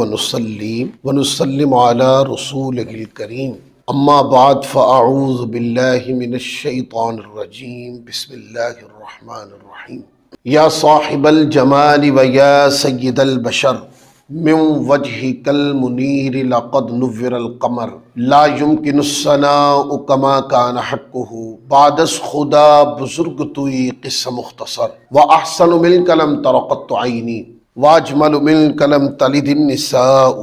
ونسلم على رسوله الكريم اما بعد فاعوذ باللہ من الشیطان الرجیم بسم اللہ الرحمن الرحیم یا صاحب الجمال ویا سید البشر من وجهك المنیر لقد نور القمر لا يمكن الثناء كما كان حقه بعد از خدا بزرگ توئی قصہ مختصر واحسن منك لم تر قط عینی واجمل منك لم تلد النساء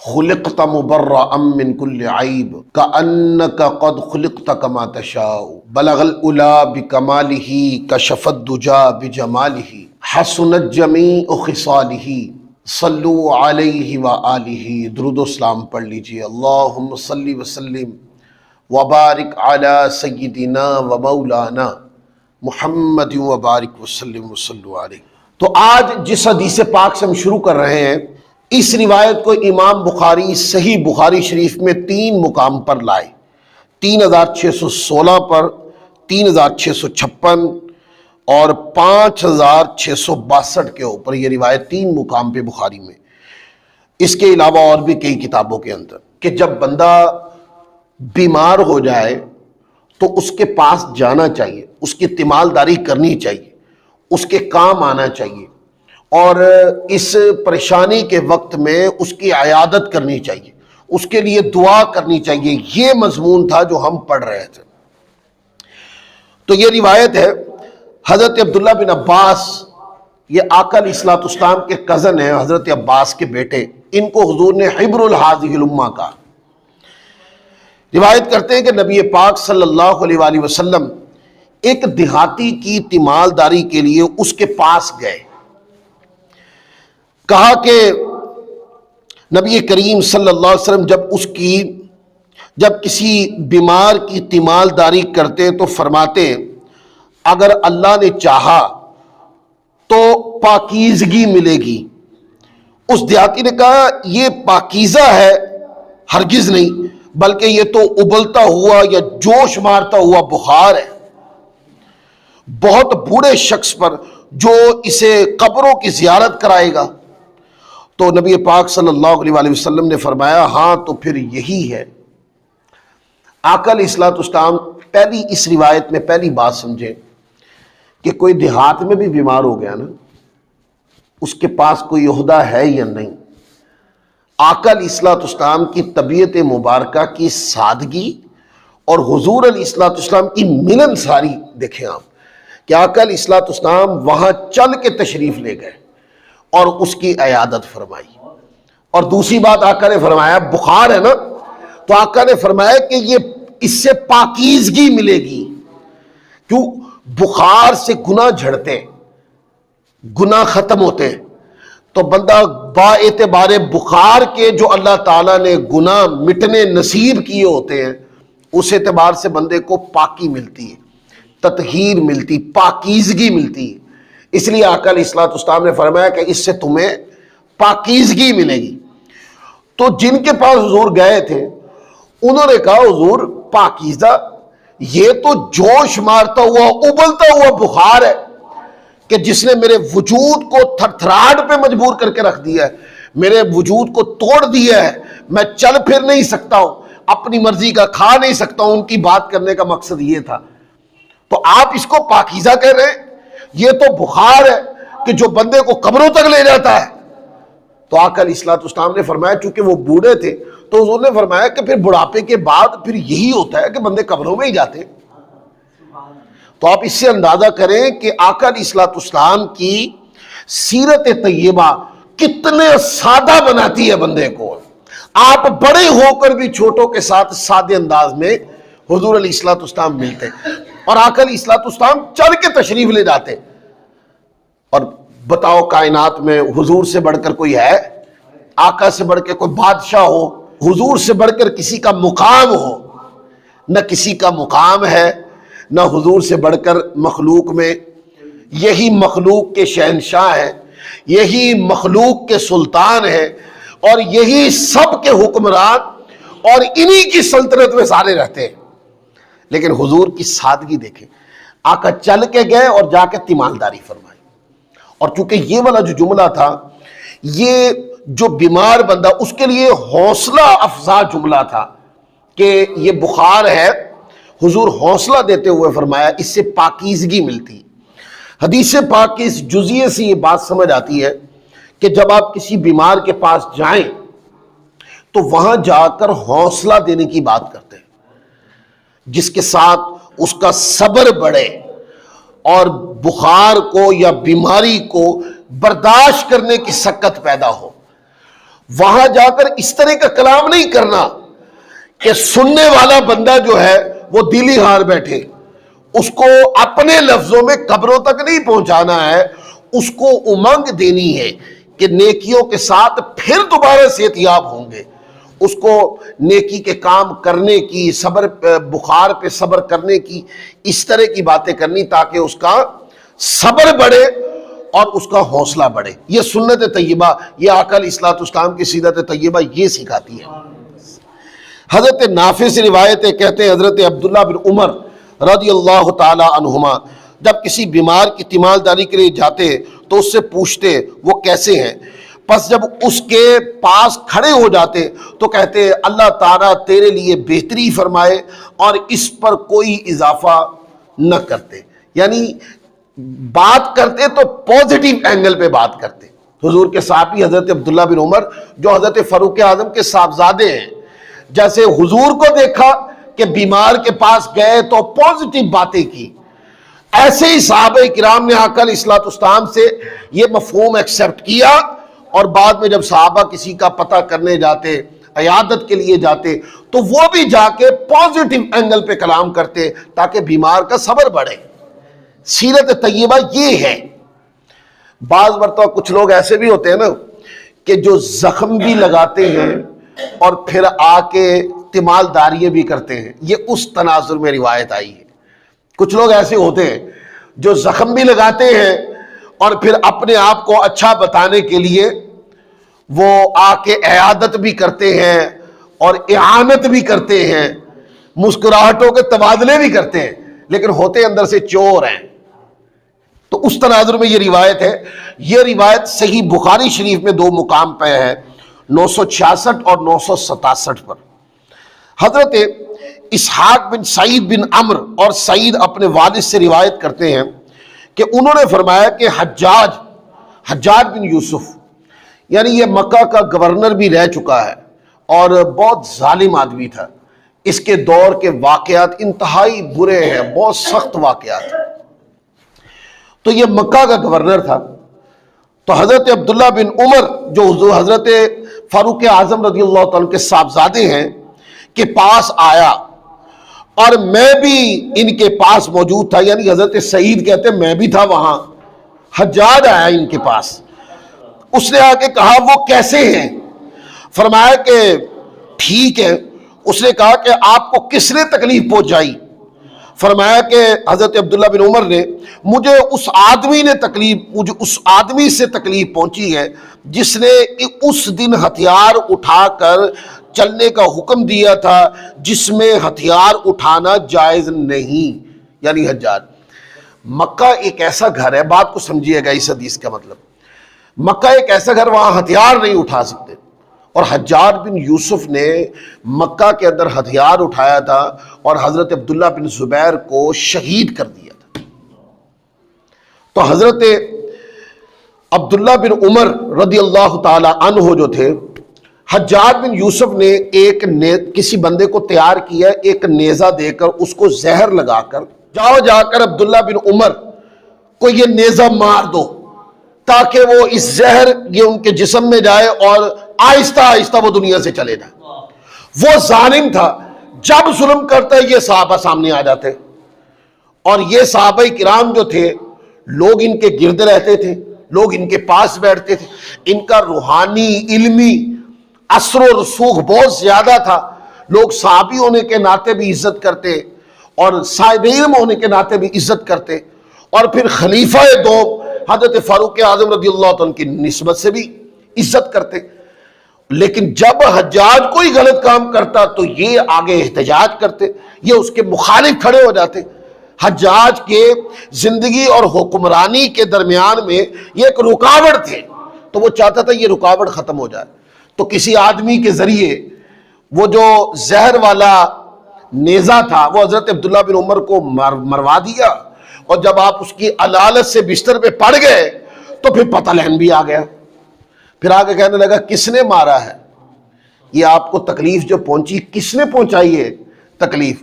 خلقت مبرأ من كل عیب كأنك قد خلقت كما تشاء بلغ الأولى بكماله كشف الدجى بجماله حسنت جميع خصاله صلو علیہ وآلہ درود و سلام پڑھ لیجئے اللہم صلی وسلم وبارک علی سیدنا و مولانا محمد وبارک وسلم وصلو علیہ۔ تو آج جس حدیث پاک سے ہم شروع کر رہے ہیں، اس روایت کو امام بخاری صحیح بخاری شریف میں 3 مقام پر لائے، 3616 پر، 3656 اور 5662 کے اوپر یہ روایت 3 مقام پہ بخاری میں، اس کے علاوہ اور بھی کئی کتابوں کے اندر، کہ جب بندہ بیمار ہو جائے تو اس کے پاس جانا چاہیے، اس کی تیمالداری کرنی چاہیے، اس کے کام آنا چاہیے، اور اس پریشانی کے وقت میں اس کی عیادت کرنی چاہیے، اس کے لیے دعا کرنی چاہیے۔ یہ مضمون تھا جو ہم پڑھ رہے تھے۔ تو یہ روایت ہے حضرت عبداللہ بن عباس، یہ آقا علیہ الصلوۃ والسلام کے کزن ہیں، حضرت عباس کے بیٹے، ان کو حضور نے حبر الہذہ الامہ کہا۔ روایت کرتے ہیں کہ نبی پاک صلی اللہ علیہ وآلہ وسلم ایک دیہاتی کی تیمالداری کے لیے اس کے پاس گئے، کہا کہ نبی کریم صلی اللہ علیہ وسلم جب کسی بیمار کی تیمالداری کرتے تو فرماتے اگر اللہ نے چاہا تو پاکیزگی ملے گی۔ اس دیہاتی نے کہا یہ پاکیزہ ہے؟ ہرگز نہیں، بلکہ یہ تو ابلتا ہوا یا جوش مارتا ہوا بخار ہے، بہت بوڑھے شخص پر جو اسے قبروں کی زیارت کرائے گا۔ تو نبی پاک صلی اللہ علیہ وآلہ وسلم نے فرمایا ہاں تو پھر یہی ہے۔ آقا علیہ الصلوۃ والسلام پہلی اس روایت میں پہلی بات سمجھیں کہ کوئی دیہات میں بھی بیمار ہو گیا نا، اس کے پاس کوئی عہدہ ہے یا نہیں۔ آقا علیہ الصلوۃ والسلام کی طبیعت مبارکہ کی سادگی اور حضور علیہ الصلوۃ والسلام کی ملن ساری دیکھیں آپ، کہ آقا علیہ الصلوۃ والسلام وہاں چل کے تشریف لے گئے اور اس کی عیادت فرمائی۔ اور دوسری بات آقا نے فرمایا بخار ہے نا، تو آقا نے فرمایا کہ یہ اس سے پاکیزگی ملے گی۔ کیوں؟ بخار سے گناہ جھڑتے، گناہ ختم ہوتے، تو بندہ با اعتبار بخار کے جو اللہ تعالیٰ نے گناہ مٹنے نصیب کیے ہوتے ہیں، اس اعتبار سے بندے کو پاکی ملتی ہے، تطہیر ملتی، پاکیزگی ملتی ہے۔ اس لیے آقا علیہ الصلوۃ والسلام نے فرمایا کہ اس سے تمہیں پاکیزگی ملے گی۔ تو جن کے پاس حضور گئے تھے انہوں نے کہا حضور پاکیزہ، یہ تو جوش مارتا ہوا ابلتا ہوا بخار ہے کہ جس نے میرے وجود کو تھر تھراہٹ پہ مجبور کر کے رکھ دیا ہے، میرے وجود کو توڑ دیا ہے، میں چل پھر نہیں سکتا ہوں، اپنی مرضی کا کھا نہیں سکتا ہوں۔ ان کی بات کرنے کا مقصد یہ تھا۔ تو آپ اس کو پاکیزہ کہہ رہے ہیں؟ یہ تو بخار ہے کہ جو بندے کو قبروں تک لے جاتا ہے۔ تو آقا علیہ الصلوۃ والسلام نے فرمایا، چونکہ وہ بوڑھے تھے تو حضور نے فرمایا کہ پھر بڑھاپے کے بعد پھر یہی ہوتا ہے کہ بندے قبروں میں ہی جاتے ہیں۔ تو آپ اس سے اندازہ کریں کہ آقا علیہ الصلوۃ والسلام کی سیرت طیبہ کتنے سادہ بناتی ہے بندے کو۔ آپ بڑے ہو کر بھی چھوٹوں کے ساتھ سادے انداز میں حضور علیہ الصلوۃ والسلام ملتے، اور آقا علیہ الصلوۃ والسلام چل کے تشریف لے جاتے۔ اور بتاؤ کائنات میں حضور سے بڑھ کر کوئی ہے؟ آقا سے بڑھ کے کوئی بادشاہ ہو، حضور سے بڑھ کر کسی کا مقام ہو؟ نہ کسی کا مقام ہے، نہ حضور سے بڑھ کر مخلوق میں۔ یہی مخلوق کے شہنشاہ ہیں، یہی مخلوق کے سلطان ہیں، اور یہی سب کے حکمران، اور انہی کی سلطنت میں سارے رہتے ہیں۔ لیکن حضور کی سادگی دیکھیں، آقا چل کے گئے اور جا کے تیمالداری فرمائی۔ اور چونکہ یہ والا جو جملہ تھا، یہ جو بیمار بندہ، اس کے لیے حوصلہ افزا جملہ تھا کہ یہ بخار ہے، حضور حوصلہ دیتے ہوئے فرمایا اس سے پاکیزگی ملتی۔ حدیث پاک کی اس جزئیے سے یہ بات سمجھ آتی ہے کہ جب آپ کسی بیمار کے پاس جائیں تو وہاں جا کر حوصلہ دینے کی بات کرتے ہیں، جس کے ساتھ اس کا صبر بڑھے اور بخار کو یا بیماری کو برداشت کرنے کی سکت پیدا ہو۔ وہاں جا کر اس طرح کا کلام نہیں کرنا کہ سننے والا بندہ جو ہے وہ دلی ہار بیٹھے، اس کو اپنے لفظوں میں قبروں تک نہیں پہنچانا ہے، اس کو امنگ دینی ہے کہ نیکیوں کے ساتھ پھر دوبارہ صحت یاب ہوں گے، اس کو نیکی کے کام کرنے کی، صبر بخار پہ صبر کرنے کی، اس طرح کی باتیں کرنی تاکہ اس کا صبر بڑھے اور اس کا حوصلہ بڑھے۔ یہ سنت طیبہ، یہ آقا علیہ الصلوۃ والسلام کی سیرت طیبہ یہ سکھاتی ہے۔ حضرت نافع سے روایت ہے، کہتے ہیں حضرت عبداللہ بن عمر رضی اللہ تعالی عنہما جب کسی بیمار کی تیمارداری کے لیے جاتے تو اس سے پوچھتے وہ کیسے ہیں، پس جب اس کے پاس کھڑے ہو جاتے تو کہتے اللہ تعالیٰ تیرے لیے بہتری فرمائے اور اس پر کوئی اضافہ نہ کرتے، یعنی بات کرتے تو پوزیٹیو اینگل پہ بات کرتے۔ حضور کے صحابی حضرت عبداللہ بن عمر جو حضرت فاروق اعظم کے صاحبزادے ہیں، جیسے حضور کو دیکھا کہ بیمار کے پاس گئے تو پوزیٹیو باتیں کی، ایسے ہی صحابہ کرام نے آقا علیہ الصلوۃ والسلام سے یہ مفہوم ایکسیپٹ کیا، اور بعد میں جب صحابہ کسی کا پتہ کرنے جاتے، عیادت کے لیے جاتے، تو وہ بھی جا کے پوزیٹیو اینگل پہ کلام کرتے تاکہ بیمار کا صبر بڑھے۔ سیرت طیبہ یہ ہے۔ بعض مرتبہ کچھ لوگ ایسے بھی ہوتے ہیں نا کہ جو زخم بھی لگاتے ہیں اور پھر آ کے تیمارداریاں بھی کرتے ہیں، یہ اس تناظر میں روایت آئی ہے۔ کچھ لوگ ایسے ہوتے ہیں جو زخم بھی لگاتے ہیں اور پھر اپنے آپ کو اچھا بتانے کے لیے وہ آ کے عیادت بھی کرتے ہیں اور اعانت بھی کرتے ہیں، مسکراہٹوں کے تبادلے بھی کرتے ہیں، لیکن ہوتے اندر سے چور ہیں۔ تو اس تناظر میں یہ روایت ہے۔ یہ روایت صحیح بخاری شریف میں دو مقام پہ ہے، 966 اور 967 پر۔ حضرت اسحاق بن سعید بن عمر اور سعید اپنے والد سے روایت کرتے ہیں کہ انہوں نے فرمایا کہ حجاج بن یوسف، یعنی یہ مکہ کا گورنر بھی رہ چکا ہے اور بہت ظالم آدمی تھا، اس کے دور کے واقعات انتہائی برے ہیں، بہت سخت واقعات۔ تو یہ مکہ کا گورنر تھا، تو حضرت عبداللہ بن عمر جو حضرت فاروق اعظم رضی اللہ تعالیٰ کے صاحبزادے ہیں کے پاس آیا، اور میں بھی ان کے پاس موجود تھا، یعنی حضرت سعید کہتے ہیں میں بھی تھا وہاں۔ حجاج آیا ان کے پاس، اس نے آ کے کہا وہ کیسے ہیں؟ فرمایا کہ ٹھیک ہے۔ اس نے کہا کہ آپ کو کس نے تکلیف پہنچائی؟ فرمایا کہ حضرت عبداللہ بن عمر نے، مجھے اس آدمی سے تکلیف پہنچی ہے جس نے اس دن ہتھیار اٹھا کر چلنے کا حکم دیا تھا، جس میں ہتھیار اٹھانا جائز نہیں، یعنی حجاج۔ مکہ ایک ایسا گھر ہے، بات کو سمجھیے گا اس حدیث کا مطلب، مکہ ایک ایسا گھر وہاں ہتھیار نہیں اٹھا سکتے، اور حجاج بن یوسف نے مکہ کے اندر ہتھیار اٹھایا تھا اور حضرت عبداللہ بن زبیر کو شہید کر دیا تھا۔ تو حضرت عبداللہ بن عمر رضی اللہ تعالی عنہ جو تھے، حجاج بن یوسف نے کسی بندے کو تیار کیا، ایک نیزہ دے کر اس کو زہر لگا کر جا کر عبداللہ بن عمر کو یہ نیزہ مار دو تاکہ وہ اس زہر یہ ان کے جسم میں جائے اور آہستہ آہستہ وہ دنیا سے چلے جائے۔ وہ ظالم تھا، جب ظلم کرتا یہ صحابہ سامنے آ جاتے، اور یہ صحابہ کرام جو تھے لوگ ان کے گرد رہتے تھے، لوگ ان کے پاس بیٹھتے تھے، ان کا روحانی علمی اثر و رسوخ بہت زیادہ تھا، لوگ صحابی ہونے کے ناطے بھی عزت کرتے اور صاحب علم ہونے کے ناطے بھی عزت کرتے، اور پھر خلیفہ دوم حضرت فاروق اعظم رضی اللہ عنہ کی نسبت سے بھی عزت کرتے۔ لیکن جب حجاج کوئی غلط کام کرتا تو یہ آگے احتجاج کرتے، یہ اس کے مخالف کھڑے ہو جاتے۔ حجاج کے زندگی اور حکمرانی کے درمیان میں یہ ایک رکاوٹ تھے، تو وہ چاہتا تھا یہ رکاوٹ ختم ہو جائے، تو کسی آدمی کے ذریعے وہ جو زہر والا نیزہ تھا وہ حضرت عبداللہ بن عمر کو مروا دیا، اور جب آپ اس کی علالت سے بستر پہ پڑ گئے تو پھر پتہ لہن بھی آ گیا، پھر آگے کہنے لگا کس نے مارا ہے، یہ آپ کو تکلیف جو پہنچی کس نے پہنچائی ہے تکلیف؟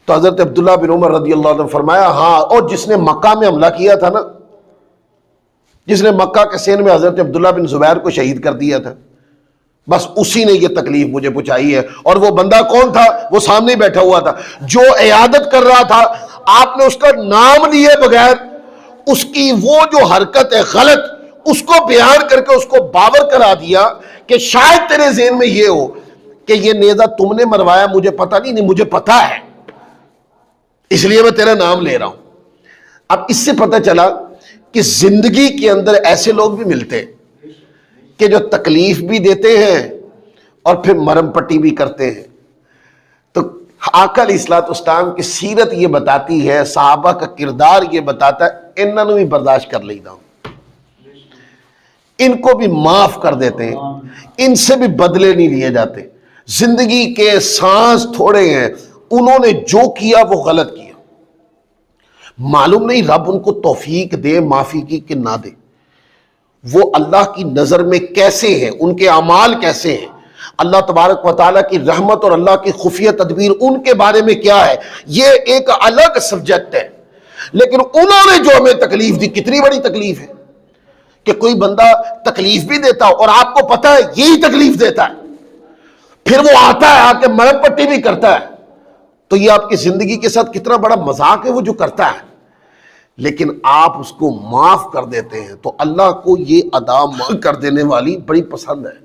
تو حضرت عبداللہ بن عمر رضی اللہ عنہ نے فرمایا ہاں، اور جس نے مکہ میں حملہ کیا تھا نا، جس نے مکہ کے سین میں حضرت عبداللہ بن زبیر کو شہید کر دیا تھا، بس اسی نے یہ تکلیف مجھے پہنچائی ہے۔ اور وہ بندہ کون تھا؟ وہ سامنے بیٹھا ہوا تھا جو عیادت کر رہا تھا، آپ نے اس کا نام لیے بغیر اس کی وہ جو حرکت ہے غلط اس کو بیان کر کے اس کو باور کرا دیا کہ شاید تیرے ذہن میں یہ ہو کہ یہ نیزہ تم نے مروایا، مجھے پتہ نہیں مجھے پتہ ہے، اس لیے میں تیرا نام لے رہا ہوں۔ اب اس سے پتہ چلا کہ زندگی کے اندر ایسے لوگ بھی ملتے کہ جو تکلیف بھی دیتے ہیں اور پھر مرم پٹی بھی کرتے ہیں۔ تو آقا علیہ الصلوۃ والسلام کی سیرت یہ بتاتی ہے، صحابہ کا کردار یہ بتاتا ہے، انہوں نے بھی برداشت کر لیتا ہوں، ان کو بھی معاف کر دیتے ہیں، ان سے بھی بدلے نہیں لیے جاتے۔ زندگی کے سانس تھوڑے ہیں، انہوں نے جو کیا وہ غلط کیا، معلوم نہیں رب ان کو توفیق دے معافی کی کہ نہ دے، وہ اللہ کی نظر میں کیسے ہیں، ان کے اعمال کیسے ہیں، اللہ تبارک و تعالیٰ کی رحمت اور اللہ کی خفیہ تدبیر ان کے بارے میں کیا ہے، یہ ایک الگ سبجیکٹ ہے۔ لیکن انہوں نے جو ہمیں تکلیف دی، کتنی بڑی تکلیف ہے کہ کوئی بندہ تکلیف بھی دیتا ہو اور آپ کو پتہ ہے یہی تکلیف دیتا ہے، پھر وہ آتا ہے آ کے مرم پٹی بھی کرتا ہے، تو یہ آپ کی زندگی کے ساتھ کتنا بڑا مذاق ہے وہ جو کرتا ہے، لیکن آپ اس کو معاف کر دیتے ہیں تو اللہ کو یہ ادا معاف کر دینے والی بڑی پسند ہے۔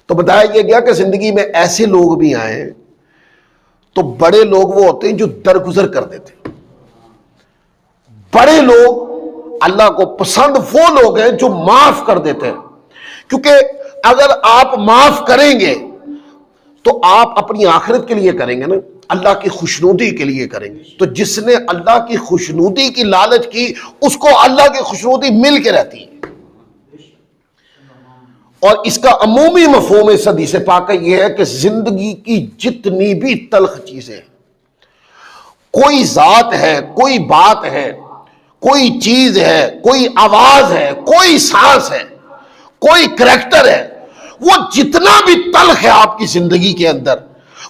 تو بتایا یہ گیا کہ زندگی میں ایسے لوگ بھی آئے، تو بڑے لوگ وہ ہوتے ہیں جو درگزر کر دیتے ہیں، بڑے لوگ اللہ کو پسند وہ لوگ ہیں جو معاف کر دیتے ہیں، کیونکہ اگر آپ معاف کریں گے تو آپ اپنی آخرت کے لیے کریں گے نا، اللہ کی خوشنودی کے لیے کریں گے، تو جس نے اللہ کی خوشنودی کی لالچ کی اس کو اللہ کی خوشنودی مل کے رہتی ہے۔ اور اس کا عمومی مفہوم اس حدیث پاک یہ ہے کہ زندگی کی جتنی بھی تلخ چیزیں، کوئی ذات ہے، کوئی بات ہے، کوئی چیز ہے، کوئی آواز ہے، کوئی سانس ہے، کوئی کریکٹر ہے، وہ جتنا بھی تلخ ہے آپ کی زندگی کے اندر،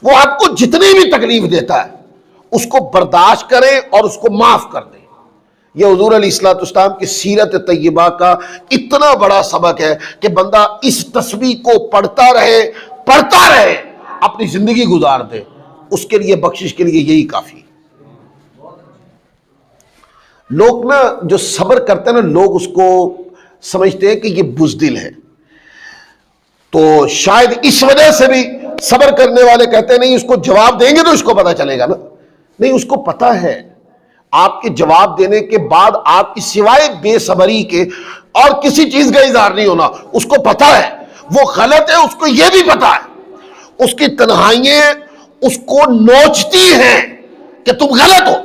وہ آپ کو جتنی بھی تکلیف دیتا ہے اس کو برداشت کریں اور اس کو معاف کر دیں۔ یہ حضور علیہ الصلوۃ والسلام کی سیرت طیبہ کا اتنا بڑا سبق ہے کہ بندہ اس تسبیح کو پڑھتا رہے اپنی زندگی گزار دے، اس کے لیے بخشش کے لیے یہی کافی۔ لوگ نا جو صبر کرتے ہیں نا، لوگ اس کو سمجھتے ہیں کہ یہ بزدل ہے، تو شاید اس وجہ سے بھی صبر کرنے والے کہتے ہیں نہیں اس کو جواب دیں گے تو اس کو پتہ چلے گا نا، نہیں اس کو پتہ ہے آپ کے جواب دینے کے بعد آپ کی سوائے بے صبری کے اور کسی چیز کا اظہار نہیں ہونا، اس کو پتہ ہے وہ غلط ہے، اس کو یہ بھی پتہ ہے، اس کی تنہائیاں اس کو نوچتی ہیں کہ تم غلط ہو،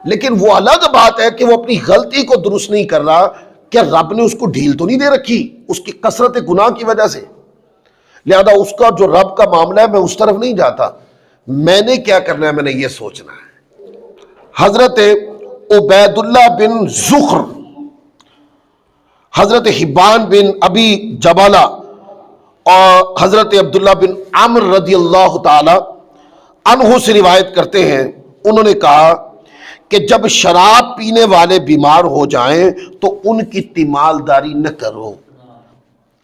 لیکن وہ الگ بات ہے کہ وہ اپنی غلطی کو درست نہیں کر رہا، کیا رب نے اس کو ڈھیل تو نہیں دے رکھی اس کی کثرت گناہ کی وجہ سے؟ لہذا اس کا جو رب کا معاملہ ہے میں اس طرف نہیں جاتا، میں نے کیا کرنا ہے، میں نے یہ سوچنا ہے۔ حضرت عبید اللہ بن زخر، حضرت حبان بن ابی جبالہ اور حضرت عبداللہ بن عمر رضی اللہ تعالی عنہ سے روایت کرتے ہیں، انہوں نے کہا کہ جب شراب پینے والے بیمار ہو جائیں تو ان کی تیمالداری نہ کرو۔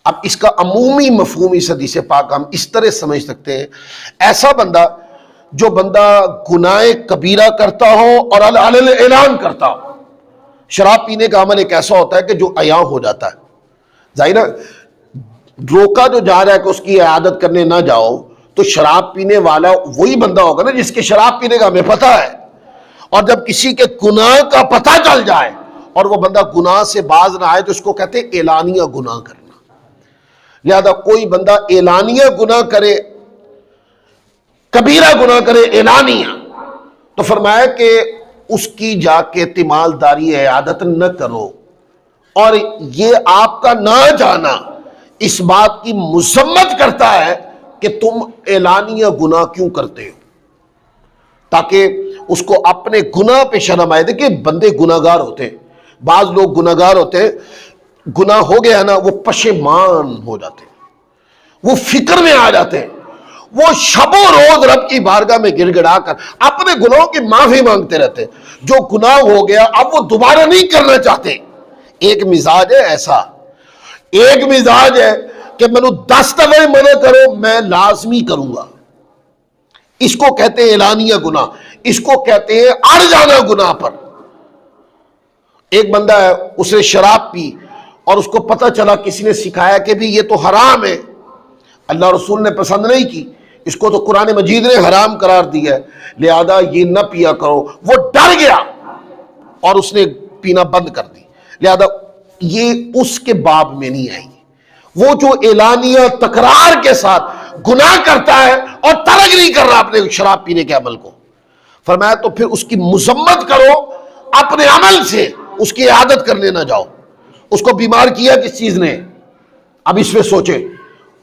اب اس کا عمومی مفہوم اس حدیث پاک ہم اس طرح سمجھ سکتے ہیں، ایسا بندہ جو بندہ گناہ کبیرہ کرتا ہو اور اعلان کرتا ہو۔ شراب پینے کا عمل ایک ایسا ہوتا ہے کہ جو عیاں ہو جاتا ہے، ظاہر ہے روکا جو جا رہا ہے کہ اس کی عیادت کرنے نہ جاؤ، تو شراب پینے والا وہی بندہ ہوگا نا جس کے شراب پینے کا ہمیں پتہ ہے، اور جب کسی کے گناہ کا پتہ چل جائے اور وہ بندہ گناہ سے باز نہ آئے تو اس کو کہتے ہیں اعلانیہ گناہ کرنا۔ لہذا کوئی بندہ اعلانیہ گناہ کرے، کبیرہ گناہ کرے اعلانیہ، تو فرمایا کہ اس کی جا کے تیمالداری عیادت نہ کرو، اور یہ آپ کا نہ جانا اس بات کی مذمت کرتا ہے کہ تم اعلانیہ گناہ کیوں کرتے ہو، تاکہ اس کو اپنے گناہ پہ شرم آئے۔ دیکھیں بندے گناہگار ہوتے ہیں، بعض لوگ گناہگار ہوتے ہیں، گناہ ہو گیا نا وہ پشیمان ہو جاتے ہیں، وہ فکر میں آ جاتے ہیں، وہ شب و روز رب کی بارگاہ میں گڑ گڑا کر اپنے گناہوں کی معافی مانگتے رہتے ہیں۔ جو گناہ ہو گیا اب وہ دوبارہ نہیں کرنا چاہتے۔ ایک مزاج ہے ایسا، ایک مزاج ہے کہ میں نے 10 دفعہ منع کرو میں لازمی کروں گا۔ اس کو کہتے ہیں اعلانیہ گناہ، اس کو کہتے ہیں اڑ جانا گناہ پر۔ ایک بندہ ہے، اس نے شراب پی اور اس کو پتہ چلا کسی نے سکھایا کہ بھی یہ تو حرام ہے، اللہ رسول نے پسند نہیں کی، اس کو تو قرآن مجید نے حرام قرار دیا ہے، لہذا یہ نہ پیا کرو۔ وہ ڈر گیا اور اس نے پینا بند کر دی، لہذا یہ اس کے باب میں نہیں آئی۔ وہ جو اعلانیہ تکرار کے ساتھ گناہ کرتا ہے اور ترک نہیں کر رہا اپنے شراب پینے کے عمل کو، فرمایا تو پھر اس کی مذمت کرو اپنے عمل سے، اس کی عادت کرنے نہ جاؤ۔ اس کو بیمار کیا کس چیز نے؟ اب اس پہ سوچے،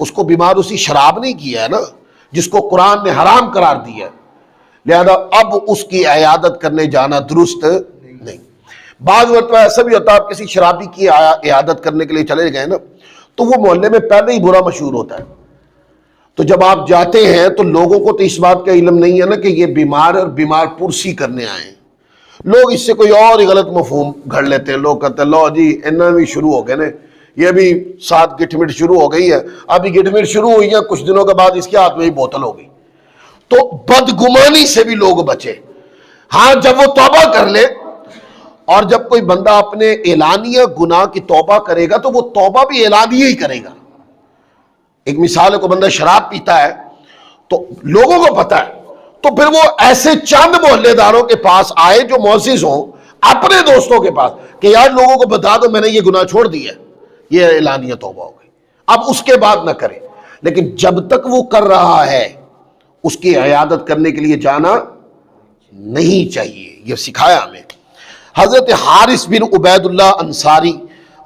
اس کو بیمار اسی شراب نہیں کیا ہے نا جس کو قرآن نے حرام قرار دیا ہے، لہذا اب اس کی عیادت کرنے جانا درست نہیں۔ بعض مرتبہ ایسا بھی ہوتا ہے، آپ کسی شرابی کی عیادت کرنے کے لیے چلے گئے نا تو وہ محلے میں پہلے ہی برا مشہور ہوتا ہے، تو جب آپ جاتے ہیں تو لوگوں کو تو اس بات کا علم نہیں ہے نا کہ یہ بیمار اور بیمار پرسی کرنے آئے ہیں، لوگ اس سے کوئی اور ہی غلط مفہوم گھڑ لیتے ہیں۔ لوگ کہتے ہیں لو جی انہوں بھی شروع ہو گئے نا، یہ بھی ساتھ گٹھ مٹ شروع ہو گئی ہے، ابھی گٹھ مٹ شروع ہوئی ہے، کچھ دنوں کے بعد اس کے ہاتھ میں ہی بوتل ہوگی۔ تو بدگمانی سے بھی لوگ بچے۔ ہاں جب وہ توبہ کر لے، اور جب کوئی بندہ اپنے اعلانیہ گناہ کی توبہ کرے گا تو وہ توبہ بھی اعلانیہ ہی کرے گا۔ ایک مثال ہے، کوئی بندہ شراب پیتا ہے تو لوگوں کو پتا ہے، تو پھر وہ ایسے چند محلے داروں کے پاس آئے جو معزز ہوں، اپنے دوستوں کے پاس، کہ یار لوگوں کو بتا دو میں نے یہ گناہ چھوڑ دیا ہے، یہ اعلانیہ توبہ ہو گئی، اب اس کے بعد نہ کرے۔ لیکن جب تک وہ کر رہا ہے اس کی عیادت کرنے کے لیے جانا نہیں چاہیے، یہ سکھایا ہمیں۔ حضرت حارث بن عبید اللہ انصاری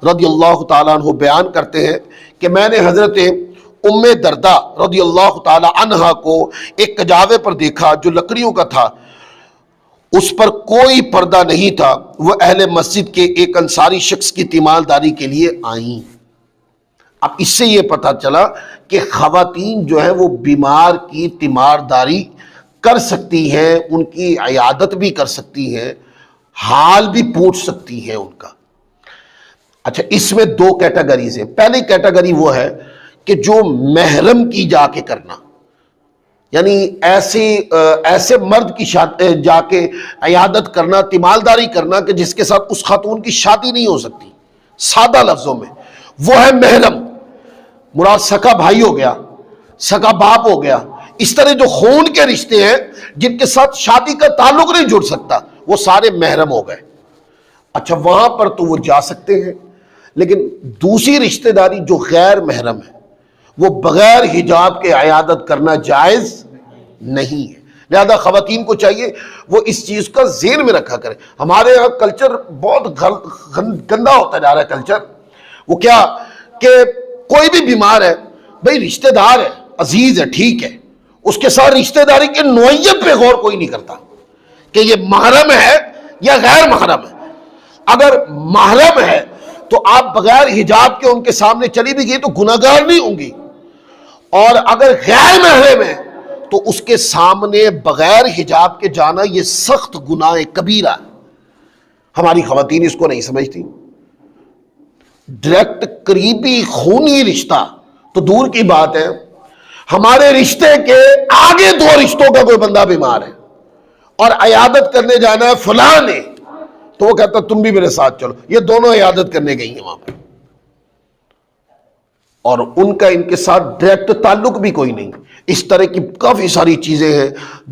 رضی اللہ تعالیٰ عنہ بیان کرتے ہیں کہ میں نے حضرت ام دردہ رضی اللہ تعالیٰ عنہ کو ایک کجاوے پر دیکھا جو لکڑیوں کا تھا، اس پر کوئی پردہ نہیں تھا، وہ اہل مسجد کے ایک انصاری شخص کی تیمارداری کے لیے آئیں۔ اب اس سے یہ پتہ چلا کہ خواتین جو ہیں وہ بیمار کی تیمارداری کر سکتی ہیں، ان کی عیادت بھی کر سکتی ہیں، حال بھی پوچھ سکتی ہیں ان کا۔ اچھا، اس میں 2 کیٹیگریز ہیں۔ پہلی کیٹیگری وہ ہے کہ جو محرم کی جا کے کرنا، یعنی ایسے مرد کی جا کے عیادت کرنا، تیمارداری کرنا کہ جس کے ساتھ اس خاتون کی شادی نہیں ہو سکتی، سادہ لفظوں میں وہ ہے محرم۔ مراد سکا بھائی ہو گیا، سکا باپ ہو گیا، اس طرح جو خون کے رشتے ہیں جن کے ساتھ شادی کا تعلق نہیں جڑ سکتا، وہ سارے محرم ہو گئے۔ اچھا، وہاں پر تو وہ جا سکتے ہیں، لیکن دوسری رشتہ داری جو غیر محرم ہے وہ بغیر حجاب کے عیادت کرنا جائز نہیں ہے۔ لہذا خواتین کو چاہیے وہ اس چیز کا ذہن میں رکھا کریں۔ ہمارے یہاں کلچر بہت گندا ہوتا جا رہا ہے کلچر، وہ کیا کہ کوئی بھی بیمار ہے، بھئی رشتہ دار ہے، عزیز ہے، ٹھیک ہے، اس کے ساتھ رشتہ داری کے نوعیت پہ غور کوئی نہیں کرتا کہ یہ محرم ہے یا غیر محرم ہے۔ اگر محرم ہے تو آپ بغیر حجاب کے ان کے سامنے چلی بھی گئی تو گناہگار نہیں ہوں گی، اور اگر غیر محرم ہے تو اس کے سامنے بغیر حجاب کے جانا یہ سخت گناہ کبیرہ ہے۔ ہماری خواتین اس کو نہیں سمجھتی۔ ڈائریکٹ قریبی خونی رشتہ تو دور کی بات ہے، ہمارے رشتے کے آگے 2 رشتوں کا کوئی بندہ بیمار ہے اور عیادت کرنے جانا ہے فلاں نے، تو وہ کہتا تم بھی میرے ساتھ چلو، یہ دونوں عیادت کرنے گئی ہیں وہاں پہ، اور ان کا ان کے ساتھ ڈائریکٹ تعلق بھی کوئی نہیں۔ اس طرح کی کافی ساری چیزیں ہیں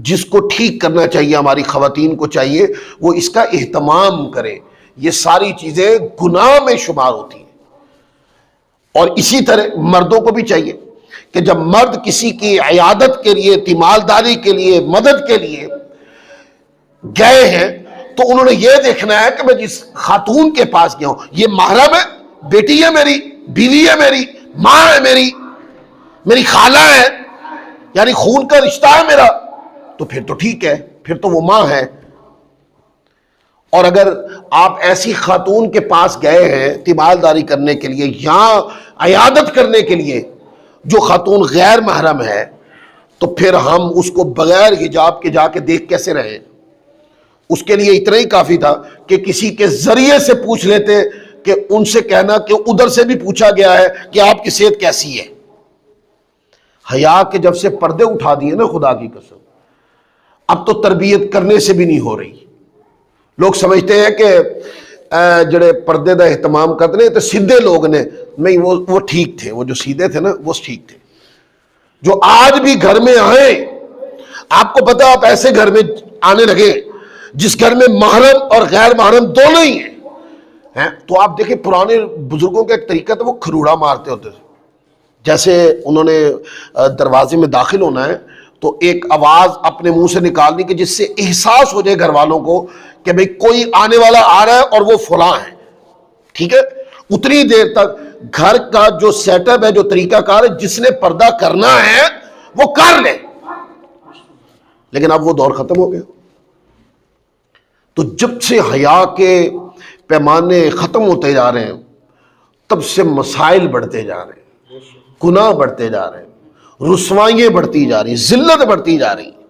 جس کو ٹھیک کرنا چاہیے، ہماری خواتین کو چاہیے وہ اس کا اہتمام کریں۔ یہ ساری چیزیں گناہ میں شمار ہوتی ہیں۔ اور اسی طرح مردوں کو بھی چاہیے کہ جب مرد کسی کی عیادت کے لیے، تیمارداری کے لیے، مدد کے لیے گئے ہیں تو انہوں نے یہ دیکھنا ہے کہ میں جس خاتون کے پاس گیا ہوں یہ محرم ہے، بیٹی ہے میری، بیوی ہے میری، ماں ہے میری خالہ ہے، یعنی خون کا رشتہ ہے میرا، تو پھر تو ٹھیک ہے، پھر تو وہ ماں ہے۔ اور اگر آپ ایسی خاتون کے پاس گئے ہیں تیمارداری کرنے کے لیے یا عیادت کرنے کے لیے جو خاتون غیر محرم ہے، تو پھر ہم اس کو بغیر حجاب کے جا کے دیکھ کیسے رہیں؟ اس کے لیے اتنا ہی کافی تھا کہ کسی کے ذریعے سے پوچھ لیتے، کہ ان سے کہنا کہ ادھر سے بھی پوچھا گیا ہے کہ آپ کی صحت کیسی ہے۔ حیا کے جب سے پردے اٹھا دیے نا، خدا کی قسم اب تو تربیت کرنے سے بھی نہیں ہو رہی۔ لوگ سمجھتے ہیں کہ جڑے پردے دا اہتمام کرتے ہیں تو سیدھے لوگ نے، نہیں، وہ ٹھیک تھے، وہ جو سیدھے تھے نا وہ ٹھیک تھے، جو آج بھی گھر میں آئے۔ آپ کو پتا آپ ایسے گھر میں آنے لگے جس گھر میں محرم اور غیر محرم دونوں ہی ہیں، تو آپ دیکھیں پرانے بزرگوں کا ایک طریقہ تھا، وہ کھروڑا مارتے ہوتے تھے۔ جیسے انہوں نے دروازے میں داخل ہونا ہے تو ایک آواز اپنے منہ سے نکالنی کہ جس سے احساس ہو جائے گھر والوں کو کہ بھئی کوئی آنے والا آ رہا ہے اور وہ فلاں ہے، ٹھیک ہے۔ اتنی دیر تک گھر کا جو سیٹ اپ ہے، جو طریقہ کار ہے، جس نے پردہ کرنا ہے وہ کر لے، لیکن اب وہ دور ختم ہو گیا۔ تو جب سے حیا کے پیمانے ختم ہوتے جا رہے ہیں تب سے مسائل بڑھتے جا رہے ہیں، گناہ بڑھتے جا رہے ہیں، رسوائیاں بڑھتی جا رہی ہیں، ذلت بڑھتی جا رہی ہیں۔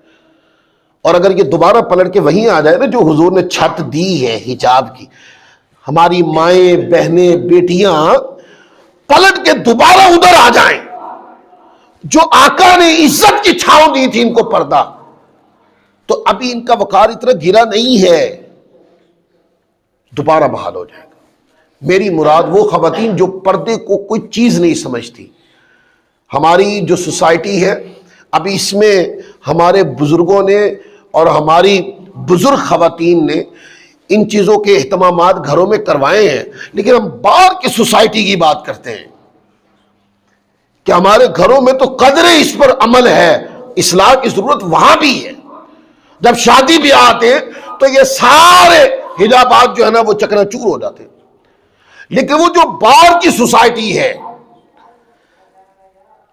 اور اگر یہ دوبارہ پلٹ کے وہیں آ جائے نا جو حضور نے چھت دی ہے حجاب کی، ہماری مائیں، بہنیں، بیٹیاں پلٹ کے دوبارہ ادھر آ جائیں جو آقا نے عزت کی چھاؤں دی تھی ان کو پردہ، تو ابھی ان کا وقار اتنا گرا نہیں ہے، دوبارہ بحال ہو جائے گا۔ میری مراد وہ خواتین جو پردے کو کوئی چیز نہیں سمجھتی۔ ہماری جو سوسائٹی ہے ابھی اس میں ہمارے بزرگوں نے اور ہماری بزرگ خواتین نے ان چیزوں کے اہتمامات گھروں میں کروائے ہیں، لیکن ہم باہر کی سوسائٹی کی بات کرتے ہیں کہ ہمارے گھروں میں تو قدر اس پر عمل ہے، اصلاح کی ضرورت وہاں بھی ہے۔ جب شادی بیاہ آتے ہیں تو یہ سارے حجابات جو ہے نا وہ چکنا چور ہو جاتے ہیں، لیکن وہ جو باہر کی سوسائٹی ہے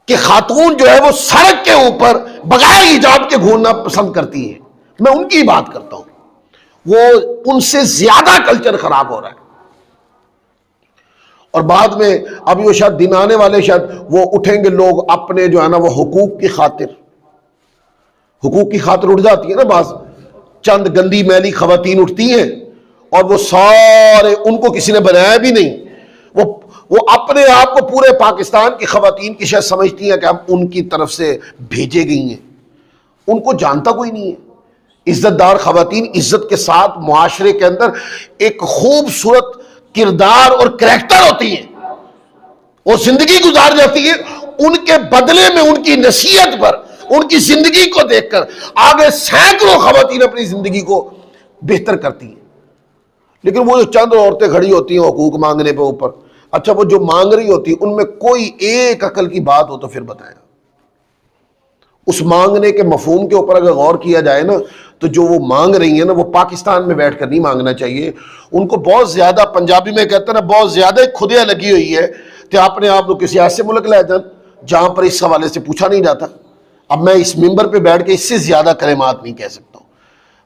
کہ خاتون جو ہے وہ سڑک کے اوپر بغیر حجاب کے گھومنا پسند کرتی ہے، میں ان کی بات کرتا ہوں، وہ ان سے زیادہ کلچر خراب ہو رہا ہے۔ اور بعد میں ابھی وہ شاید دن آنے والے، شاید وہ اٹھیں گے لوگ اپنے جو ہے نا وہ حقوق کی خاطر اٹھ جاتی ہے نا، بعض چند گندی میلی خواتین اٹھتی ہیں اور وہ سارے، ان کو کسی نے بنایا بھی نہیں، وہ اپنے آپ کو پورے پاکستان کی خواتین کی شاید سمجھتی ہیں کہ ہم ان کی طرف سے بھیجے گئی ہیں، ان کو جانتا کوئی نہیں ہے۔ عزت دار خواتین عزت کے ساتھ معاشرے کے اندر ایک خوبصورت کردار اور کریکٹر ہوتی ہیں، وہ زندگی گزار جاتی ہے، ان کے بدلے میں ان کی نصیحت پر، ان کی زندگی کو دیکھ کر آگے سینکڑوں خواتین اپنی زندگی کو بہتر کرتی ہیں۔ لیکن وہ جو چند عورتیں کھڑی ہوتی ہیں حقوق مانگنے پہ اوپر، اچھا وہ جو مانگ رہی ہوتی ان میں کوئی ایک عقل کی بات ہو تو پھر بتائیں۔ اس مانگنے کے مفہوم کے اوپر اگر غور کیا جائے نا تو جو وہ مانگ رہی ہیں نا وہ پاکستان میں بیٹھ کر نہیں مانگنا چاہیے، ان کو بہت زیادہ، پنجابی میں کہتے ہیں نا، بہت زیادہ خدیاں لگی ہوئی ہے کہ اپنے آپ کو کسی ایسے ملک لے جان جہاں پر اس حوالے سے پوچھا نہیں جاتا۔ اب میں اس ممبر پہ بیٹھ کے اس سے زیادہ کلمات نہیں کہہ سکتا ہوں،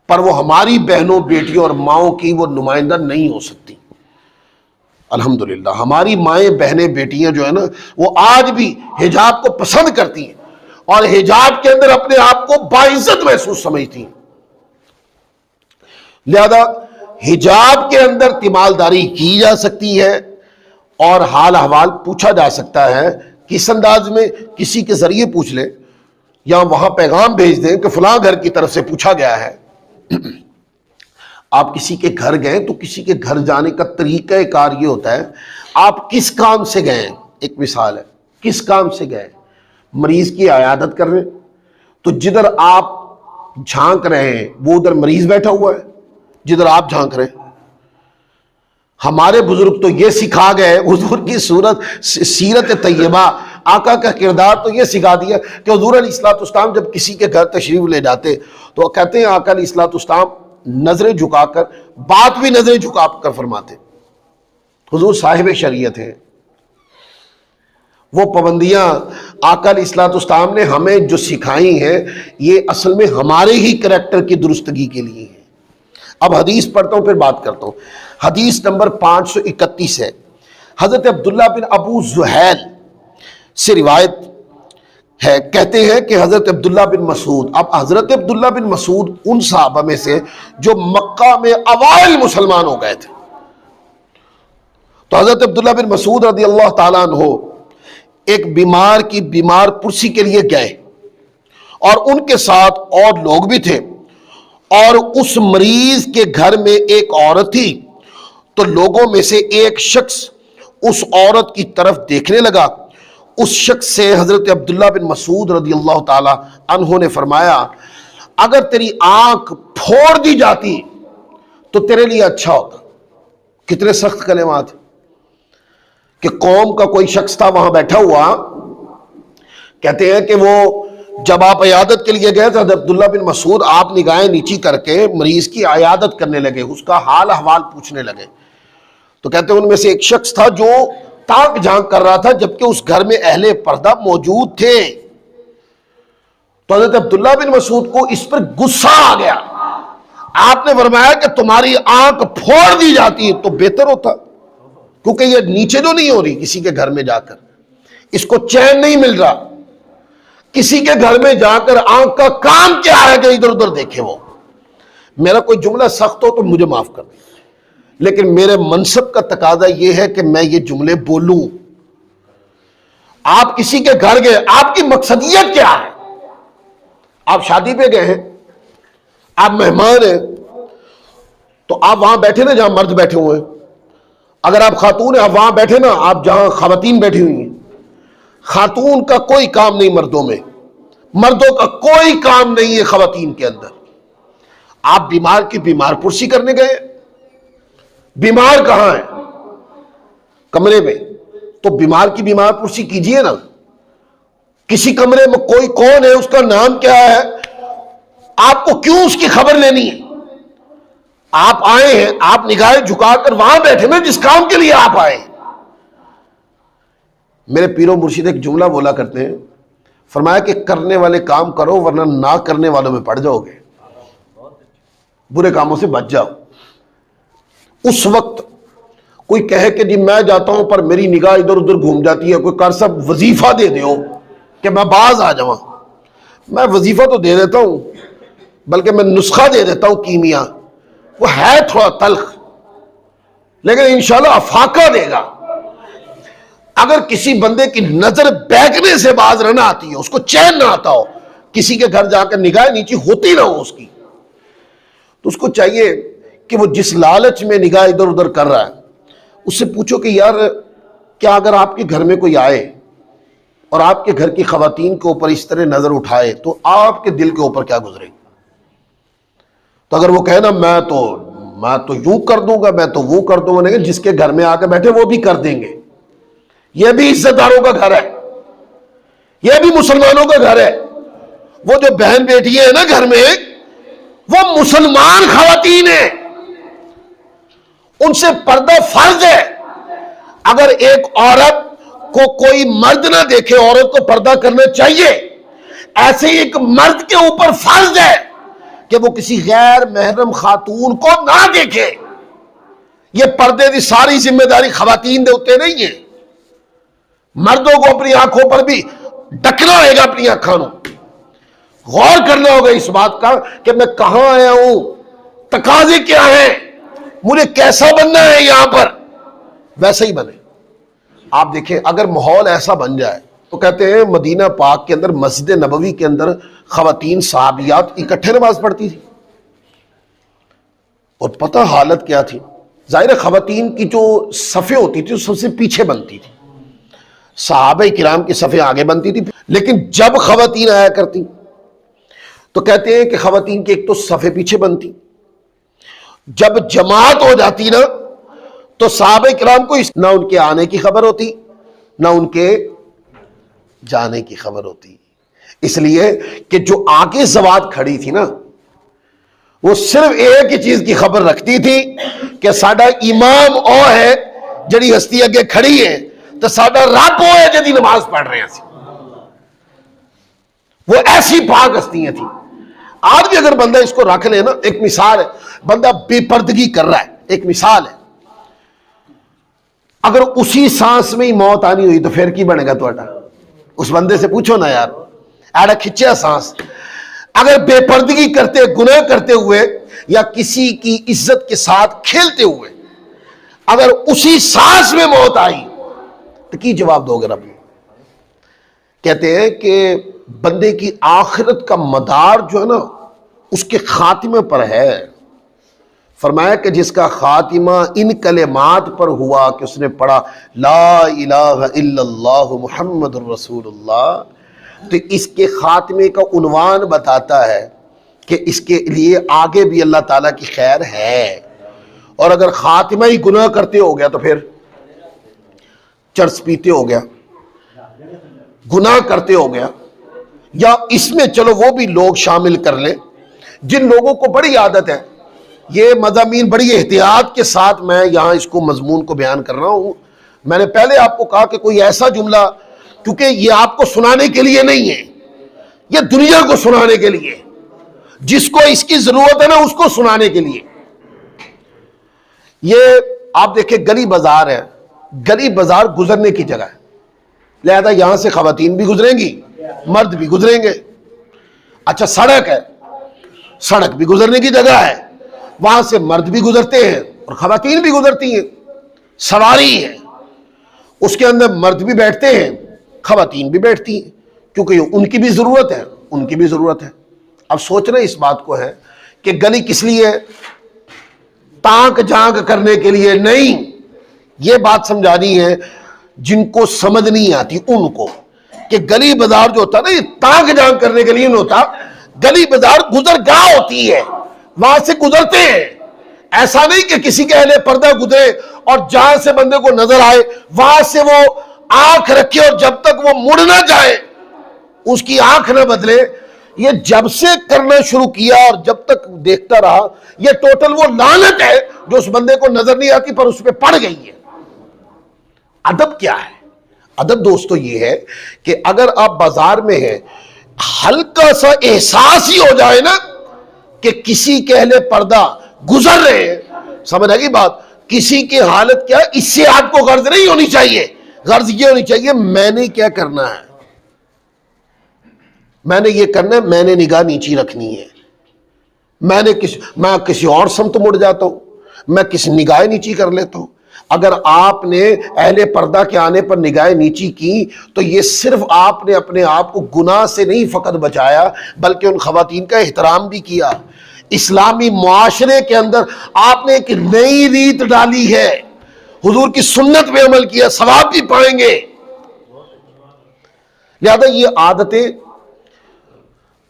پر وہ ہماری بہنوں، بیٹیوں اور ماؤں کی وہ نمائندہ نہیں ہو سکتی۔ الحمدللہ ہماری مائیں، بہنیں، بیٹیاں جو ہے نا وہ آج بھی حجاب کو پسند کرتی ہیں اور حجاب کے اندر اپنے آپ کو باعزت محسوس سمجھتی ہیں۔ لہذا حجاب کے اندر تیمارداری کی جا سکتی ہے اور حال احوال پوچھا جا سکتا ہے، کس انداز میں؟ کسی کے ذریعے پوچھ لیں یا وہاں پیغام بھیج دیں کہ فلاں گھر کی طرف سے پوچھا گیا ہے۔ آپ کسی کے گھر گئے تو کسی کے گھر جانے کا طریقہ کار یہ ہوتا ہے، آپ کس کام سے گئے؟ ایک مثال ہے، کس کام سے گئے؟ مریض کی عیادت کر رہے ہیں تو جدھر آپ جھانک رہے ہیں وہ ادھر مریض بیٹھا ہوا ہے جدھر آپ جھانک رہے ہیں۔ ہمارے بزرگ تو یہ سکھا گئے، حضور کی سیرت طیبہ، آقا کا کردار تو یہ سکھا دیا کہ حضور علیہ الصلوۃ والسلام جب کسی کے گھر تشریف لے جاتے تو کہتے ہیں آقا علیہ الصلوۃ والسلام نظریں جھکا کر، بات بھی نظریں جھکا کر فرماتے. حضور صاحب شریعت ہیں. وہ پابندیاں آقا علیہ الصلوۃ والسلام نے ہمیں جو سکھائی ہیں یہ اصل میں ہمارے ہی کریکٹر کی درستگی کے لیے ہیں. اب حدیث پڑھتا ہوں پھر بات کرتا ہوں. حدیث نمبر 531 ہے. حضرت عبداللہ بن ابو زحیل سے روایت ہے، کہتے ہیں کہ حضرت عبداللہ بن مسعود، اب حضرت عبداللہ بن مسعود ان صحابہ میں سے جو مکہ میں اوائل مسلمان ہو گئے تھے. تو حضرت عبداللہ بن مسعود رضی اللہ تعالیٰ عنہ ایک بیمار کی بیمار پرسی کے لیے گئے، اور ان کے ساتھ اور لوگ بھی تھے، اور اس مریض کے گھر میں ایک عورت تھی. تو لوگوں میں سے ایک شخص اس عورت کی طرف دیکھنے لگا. اس شخص سے حضرت عبداللہ بن مسعود رضی اللہ تعالی عنہ نے فرمایا، اگر تیری آنکھ پھوڑ دی جاتی تو تیرے لیے اچھا ہوتا. کتنے سخت کلمات کہ قوم کا کوئی شخص تھا وہاں بیٹھا ہوا. کہتے ہیں کہ وہ جب آپ عیادت کے لیے گئے تو حضرت عبداللہ بن مسعود آپ نگاہیں نیچی کر کے مریض کی عیادت کرنے لگے، اس کا حال احوال پوچھنے لگے. تو کہتے ہیں ان میں سے ایک شخص تھا جو تاک جھانک کر رہا تھا، جبکہ اس گھر میں اہل پردہ موجود تھے. تو حضرت عبداللہ بن مسعود کو اس پر غصہ آ گیا. آپ نے فرمایا کہ تمہاری آنکھ پھوڑ دی جاتی تو بہتر ہوتا، کیونکہ یہ نیچے جو نہیں ہو رہی کسی کے گھر میں جا کر، اس کو چین نہیں مل رہا. کسی کے گھر میں جا کر آنکھ کا کام کیا ہے کہ ادھر ادھر دیکھے. وہ میرا کوئی جملہ سخت ہو تو مجھے معاف کر دیں، لیکن میرے منصب کا تقاضا یہ ہے کہ میں یہ جملے بولوں. آپ کسی کے گھر گئے، آپ کی مقصدیت کیا ہے؟ آپ شادی پہ گئے ہیں، آپ مہمان ہیں، تو آپ وہاں بیٹھے نا جہاں مرد بیٹھے ہوئے ہیں. اگر آپ خاتون ہیں آپ وہاں بیٹھے نا آپ جہاں خواتین بیٹھی ہوئی ہیں. خاتون کا کوئی کام نہیں مردوں میں، مردوں کا کوئی کام نہیں ہے خواتین کے اندر. آپ بیمار کی بیمار پرسی کرنے گئے، بیمار کہاں ہے؟ کمرے میں. تو بیمار کی بیمار پرسی کیجئے نا. کسی کمرے میں کوئی کون ہے، اس کا نام کیا ہے، آپ کو کیوں اس کی خبر لینی ہے؟ آپ آئے ہیں، آپ نگاہیں جھکا کر وہاں بیٹھے نا جس کام کے لیے آپ آئے. میرے پیر و مرشد ایک جملہ بولا کرتے ہیں، فرمایا کہ کرنے والے کام کرو ورنہ نہ کرنے والوں میں پڑ جاؤ گے، برے کاموں سے بچ جاؤ. اس وقت کوئی کہے کہ جی میں جاتا ہوں پر میری نگاہ ادھر ادھر گھوم جاتی ہے، کوئی کر سب وظیفہ دے دیو کہ میں باز آ جاؤں. میں وظیفہ تو دے دیتا ہوں، بلکہ میں نسخہ دے دیتا ہوں کیمیا، وہ ہے تھوڑا تلخ لیکن انشاءاللہ افاقہ دے گا. اگر کسی بندے کی نظر بیکنے سے باز رہنا آتی ہے، اس کو چین نہ آتا ہو، کسی کے گھر جا کر نگاہ نیچی ہوتی نہ ہو اس کی، تو اس کو چاہیے کہ وہ جس لالچ میں نگاہ ادھر ادھر کر رہا ہے اس سے پوچھو کہ یار کیا اگر آپ کے گھر میں کوئی آئے اور آپ کے گھر کی خواتین کے اوپر اس طرح نظر اٹھائے تو آپ کے دل کے اوپر کیا گزرے گی؟ تو اگر وہ کہے نا میں تو یوں کر دوں گا، میں تو وہ کر دوں گا، جس کے گھر میں آ کے بیٹھے وہ بھی کر دیں گے. یہ بھی عزت داروں کا گھر ہے، یہ بھی مسلمانوں کا گھر ہے. وہ جو بہن بیٹی ہے نا گھر میں، وہ مسلمان خواتین ہیں، ان سے پردہ فرض ہے. اگر ایک عورت کو کوئی مرد نہ دیکھے، عورت کو پردہ کرنا چاہیے. ایسے ہی ایک مرد کے اوپر فرض ہے کہ وہ کسی غیر محرم خاتون کو نہ دیکھے. یہ پردے کی ساری ذمہ داری خواتین دے ہوتے نہیں ہے. مردوں کو اپنی آنکھوں پر بھی ڈکنا ہوئے گا، اپنی آنکھوں. غور کرنا ہوگا اس بات کا کہ میں کہاں آیا ہوں، تقاضے کیا ہیں، مجھے کیسا بننا ہے یہاں پر، ویسا ہی بنے. آپ دیکھیں اگر ماحول ایسا بن جائے تو کہتے ہیں مدینہ پاک کے اندر مسجد نبوی کے اندر خواتین صحابیات اکٹھے نماز پڑھتی تھی. اور پتہ حالت کیا تھی؟ ظاہر خواتین کی جو صفیں ہوتی تھی سب سے پیچھے بنتی تھی، صحابہ کرام کی صفیں آگے بنتی تھی. لیکن جب خواتین آیا کرتی تو کہتے ہیں کہ خواتین کی ایک تو صفیں پیچھے بنتی، جب جماعت ہو جاتی نا تو صحابہ کرام کو نہ ان کے آنے کی خبر ہوتی نہ ان کے جانے کی خبر ہوتی. اس لیے کہ جو آگے زوات کھڑی تھی نا وہ صرف ایک ہی چیز کی خبر رکھتی تھی کہ ساڈا امام او ہے جڑی ہستی اگے کھڑی ہے تو ساڈا رب او ہے جدی نماز پڑھ رہے ہیں. وہ ایسی پاک ہستیاں تھیں. آج بھی اگر بندہ اس کو رکھ لے نا، ایک مثال ہے، بندہ بے پردگی کر رہا ہے، ایک مثال ہے، اگر اسی سانس میں ہی موت آنی ہوئی تو پھر کی بنے گا تھوڑا؟ اس بندے سے پوچھو نا یار، ایڑا کھچیا سانس، اگر بے پردگی کرتے گناہ کرتے ہوئے یا کسی کی عزت کے ساتھ کھیلتے ہوئے اگر اسی سانس میں موت آئی تو کی جواب دو گے رب؟ کہتے ہیں کہ بندے کی آخرت کا مدار جو ہے نا اس کے خاتمے پر ہے. فرمایا کہ جس کا خاتمہ ان کلمات پر ہوا کہ اس نے پڑھا لا الہ الا اللہ محمد الرسول اللہ، تو اس کے خاتمے کا عنوان بتاتا ہے کہ اس کے لیے آگے بھی اللہ تعالیٰ کی خیر ہے. اور اگر خاتمہ ہی گناہ کرتے ہو گیا تو پھر چرس پیتے ہو گیا، گناہ کرتے ہو گیا، یا اس میں چلو وہ بھی لوگ شامل کر لیں جن لوگوں کو بڑی عادت ہے، یہ مضامین بڑی احتیاط کے ساتھ میں یہاں اس کو مضمون کو بیان کر رہا ہوں. میں نے پہلے آپ کو کہا کہ کوئی ایسا جملہ، کیونکہ یہ آپ کو سنانے کے لیے نہیں ہے، یہ دنیا کو سنانے کے لیے، جس کو اس کی ضرورت ہے نا اس کو سنانے کے لیے. یہ آپ دیکھیں گلی بازار ہے، گلی بازار گزرنے کی جگہ ہے، لہذا یہاں سے خواتین بھی گزریں گی، مرد بھی گزریں گے. اچھا سڑک ہے، سڑک بھی گزرنے کی جگہ ہے، وہاں سے مرد بھی گزرتے ہیں اور خواتین بھی گزرتی ہیں. سواری ہے، اس کے اندر مرد بھی بیٹھتے ہیں، خواتین بھی بیٹھتی ہیں، کیونکہ ان کی بھی ضرورت ہے، ان کی بھی ضرورت ہے. اب سوچنا اس بات کو ہے کہ گلی کس لیے؟ تانک جھانک کرنے کے لیے نہیں. یہ بات سمجھانی ہے جن کو سمجھ نہیں آتی ان کو، کہ گلی بازار جو ہوتا ہے نا یہ تانک جھانک کرنے کے لیے نہیں ہوتا. گلی بازار گزرگاہ ہوتی ہے، وہاں سے گزرتے ہیں. ایسا نہیں کہ کسی کے اہل پردہ گزرے اور جہاں سے بندے کو نظر آئے وہاں سے وہ آنکھ رکھے اور جب تک وہ مڑ نہ جائے اس کی آنکھ نہ بدلے. یہ جب سے کرنا شروع کیا اور جب تک دیکھتا رہا، یہ ٹوٹل وہ لعنت ہے جو اس بندے کو نظر نہیں آتی پر اس پہ پڑ گئی ہے. ادب کیا ہے؟ ادب دوستو یہ ہے کہ اگر آپ بازار میں ہیں، ہلکا سا احساس ہی ہو جائے نا کہ کسی کے اہل پردہ گزر رہے ہیں، سمجھ آئے گی بات، کسی کی حالت کیا ہے، اس سے آپ کو غرض نہیں ہونی چاہیے. غرض یہ ہونی چاہیے میں نے کیا کرنا ہے، میں نے یہ کرنا ہے، میں نے نگاہ نیچی رکھنی ہے. میں کسی اور سمت مڑ جاتا ہوں، میں کسی نگاہ نیچی کر لیتا ہوں. اگر آپ نے اہل پردہ کے آنے پر نگاہ نیچی کی تو یہ صرف آپ نے اپنے آپ کو گناہ سے نہیں فقط بچایا بلکہ ان خواتین کا احترام بھی کیا. اسلامی معاشرے کے اندر آپ نے ایک نئی ریت ڈالی ہے، حضور کی سنت پہ عمل کیا، ثواب بھی پائیں گے. لہذا یہ عادتیں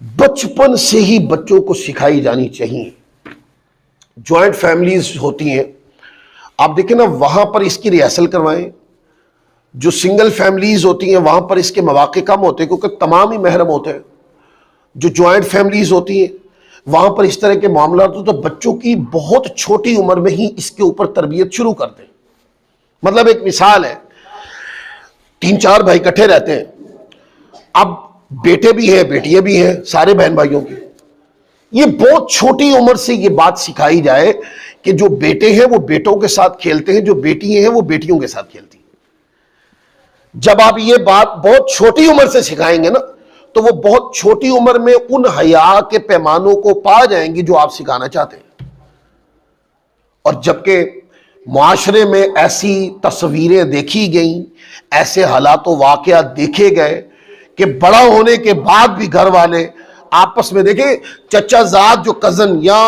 بچپن سے ہی بچوں کو سکھائی جانی چاہیے. جوائنٹ فیملیز ہوتی ہیں، آپ دیکھیں نا وہاں پر اس کی ریہرسل کروائیں. جو سنگل فیملیز ہوتی ہیں وہاں پر اس کے مواقع کم ہوتے ہیں کیونکہ تمام ہی محرم ہوتے ہیں. جو جوائنٹ فیملیز ہوتی ہیں وہاں پر اس طرح کے معاملات تو بچوں کی بہت چھوٹی عمر میں ہی اس کے اوپر تربیت شروع کر دیں. مطلب ایک مثال ہے، 3-4 بھائی اکٹھے رہتے ہیں، اب بیٹے بھی ہیں بیٹیاں بھی ہیں سارے بہن بھائیوں کی. یہ بہت چھوٹی عمر سے یہ بات سکھائی جائے کہ جو بیٹے ہیں وہ بیٹوں کے ساتھ کھیلتے ہیں، جو بیٹیاں ہیں وہ بیٹیوں کے ساتھ کھیلتی ہیں. جب آپ یہ بات بہت چھوٹی عمر سے سکھائیں گے نا تو وہ بہت چھوٹی عمر میں ان حیا کے پیمانوں کو پا جائیں گی جو آپ سکھانا چاہتے ہیں. اور جبکہ معاشرے میں ایسی تصویریں دیکھی گئیں، ایسے حالات و واقعات دیکھے گئے کہ بڑا ہونے کے بعد بھی گھر والے آپس میں دیکھیں، چچا زاد جو کزن یا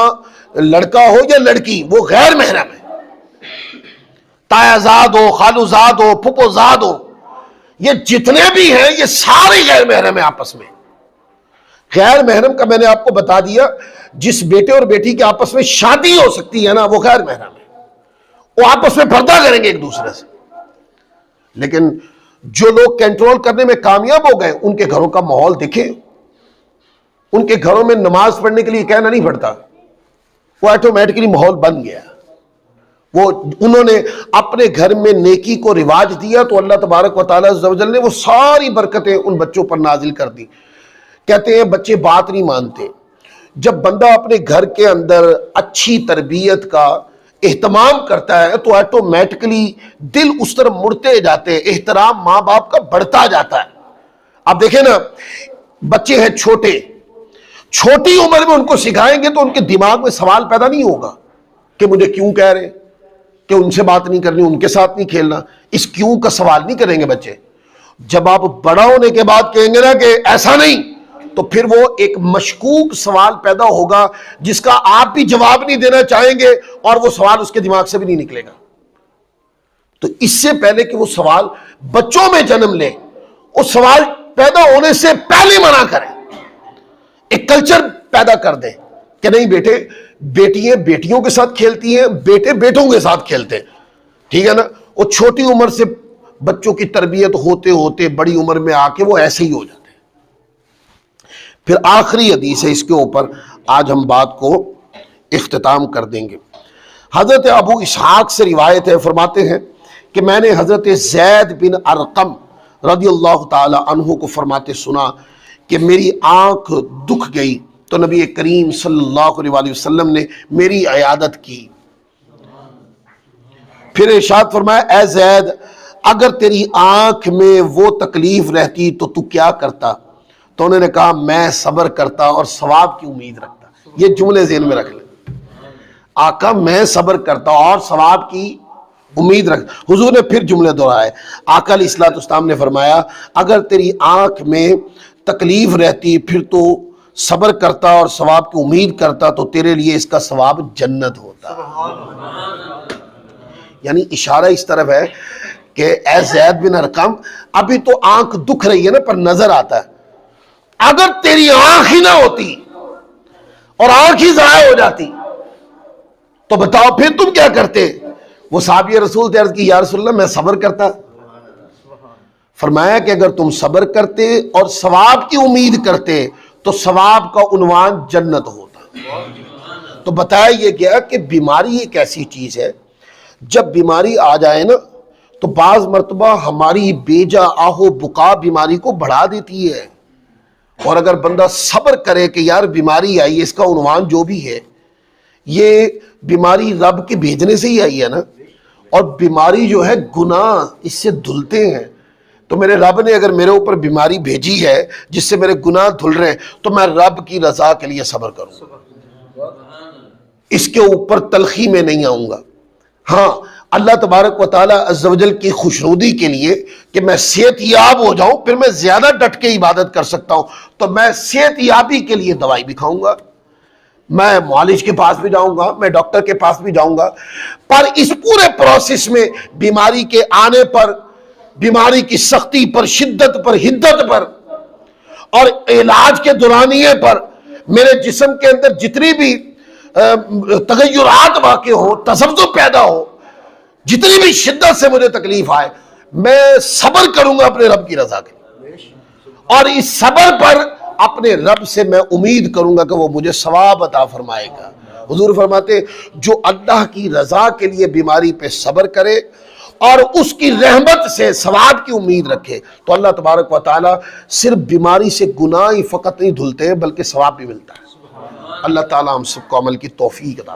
لڑکا ہو یا لڑکی وہ غیر محرم ہے، تایا زاد ہو، خالو زاد ہو، پھپھو زاد ہو، یہ جتنے بھی ہیں یہ سارے غیر محرم ہیں آپس میں. غیر محرم کا میں نے آپ کو بتا دیا، جس بیٹے اور بیٹی کے آپس میں شادی ہو سکتی ہے نا وہ غیر محرم ہے، وہ آپس میں پردہ کریں گے ایک دوسرے سے. لیکن جو لوگ کنٹرول کرنے میں کامیاب ہو گئے ان کے گھروں کا ماحول دیکھیں، ان کے گھروں میں نماز پڑھنے کے لیے کہنا نہیں پڑتا، وہ آٹومیٹکلی ماحول بن گیا. وہ انہوں نے اپنے گھر میں نیکی کو رواج دیا تو اللہ تبارک و تعالیٰ عز و جل نے وہ ساری برکتیں ان بچوں پر نازل کر دی. کہتے ہیں بچے بات نہیں مانتے. جب بندہ اپنے گھر کے اندر اچھی تربیت کا اہتمام کرتا ہے تو آٹومیٹکلی دل اس طرف مڑتے جاتے ہیں, احترام ماں باپ کا بڑھتا جاتا ہے. آپ دیکھیں نا, بچے ہیں چھوٹے, چھوٹی عمر میں ان کو سکھائیں گے تو ان کے دماغ میں سوال پیدا نہیں ہوگا کہ مجھے کیوں کہہ رہے, کہ ان سے بات نہیں کرنی, ان کے ساتھ نہیں کھیلنا. اس کیوں کا سوال نہیں کریں گے بچے. جب آپ بڑا ہونے کے بعد کہیں گے نا کہ ایسا نہیں, تو پھر وہ ایک مشکوک سوال پیدا ہوگا جس کا آپ بھی جواب نہیں دینا چاہیں گے اور وہ سوال اس کے دماغ سے بھی نہیں نکلے گا. تو اس سے پہلے کہ وہ سوال بچوں میں جنم لے, اس سوال پیدا ہونے سے پہلے منع کریں, ایک کلچر پیدا کر دیں کہ نہیں بیٹے بیٹیاں بیٹیوں کے ساتھ کھیلتی ہیں, بیٹے بیٹوں کے ساتھ کھیلتے ہیں, ٹھیک ہے نا. وہ چھوٹی عمر سے بچوں کی تربیت ہوتے ہوتے بڑی عمر میں آ کے وہ ایسے ہی ہو جاتے ہیں. پھر آخری حدیث ہے, اس کے اوپر آج ہم بات کو اختتام کر دیں گے. حضرت ابو اسحاق سے روایت ہے, فرماتے ہیں کہ میں نے حضرت زید بن ارقم رضی اللہ تعالی عنہ کو فرماتے سنا کہ میری آنکھ دکھ گئی تو نبی کریم صلی اللہ علیہ وآلہ وسلم نے میری عیادت کی. پھر ارشاد فرمایا, اے زید اگر تیری آنکھ میں وہ تکلیف رہتی تو تو کیا کرتا؟ تو انہوں نے کہا میں صبر کرتا اور ثواب کی امید رکھتا. یہ جملے ذہن میں رکھ لیں, آقا میں صبر کرتا اور ثواب کی امید رکھ. حضور نے پھر جملے دہرائے. آقا علیہ الصلوۃ والسلام نے فرمایا اگر تیری آنکھ میں تکلیف رہتی پھر تو صبر کرتا اور ثواب کی امید کرتا تو تیرے لیے اس کا ثواب جنت ہوتا. یعنی اشارہ اس طرف ہے کہ اے زید بن ارقم ابھی تو آنکھ دکھ رہی ہے نا, پر نظر آتا ہے. اگر تیری آنکھ ہی نہ ہوتی اور آنکھ ہی ضائع ہو جاتی تو بتاؤ پھر تم کیا کرتے؟ وہ صحابی رسول سے عرض کی یا رسول اللہ میں صبر کرتا. فرمایا کہ اگر تم صبر کرتے اور ثواب کی امید کرتے تو ثواب کا عنوان جنت ہوتا. تو بتایا یہ گیا کہ بیماری ایک ایسی چیز ہے, جب بیماری آ جائے نا تو بعض مرتبہ ہماری بیجا آہو بقا بیماری کو بڑھا دیتی ہے. اور اگر بندہ صبر کرے کہ یار بیماری آئی, اس کا عنوان جو بھی ہے یہ بیماری رب کے بھیجنے سے ہی آئی ہے نا, اور بیماری جو ہے گناہ اس سے دھلتے ہیں. تو میرے رب نے اگر میرے اوپر بیماری بھیجی ہے جس سے میرے گناہ دھل رہے ہیں تو میں رب کی رضا کے لیے صبر کروں, اس کے اوپر تلخی میں نہیں آؤں گا. ہاں اللہ تبارک و تعالیٰ عز و جل کی خوشنودی کے لیے کہ میں صحت یاب ہو جاؤں, پھر میں زیادہ ڈٹ کے عبادت کر سکتا ہوں, تو میں صحت یابی کے لیے دوائی بھی کھاؤں گا, میں معالج کے پاس بھی جاؤں گا, میں ڈاکٹر کے پاس بھی جاؤں گا. پر اس پورے پروسیس میں بیماری کے آنے پر, بیماری کی سختی پر, شدت پر, حدت پر اور علاج کے دورانیے پر میرے جسم کے اندر جتنی بھی تغیرات واقع ہو, تذبذب پیدا ہو, جتنی بھی شدت سے مجھے تکلیف آئے, میں صبر کروں گا اپنے رب کی رضا کے لیے, اور اس صبر پر اپنے رب سے میں امید کروں گا کہ وہ مجھے ثواب عطا فرمائے گا. حضور فرماتے جو اللہ کی رضا کے لیے بیماری پہ صبر کرے اور اس کی رحمت سے ثواب کی امید رکھے تو اللہ تبارک و تعالی صرف بیماری سے گناہ ہی فقط نہیں دھلتے ہیں بلکہ ثواب بھی ملتا ہے. اللہ تعالی ہم سب کو عمل کی توفیق عطا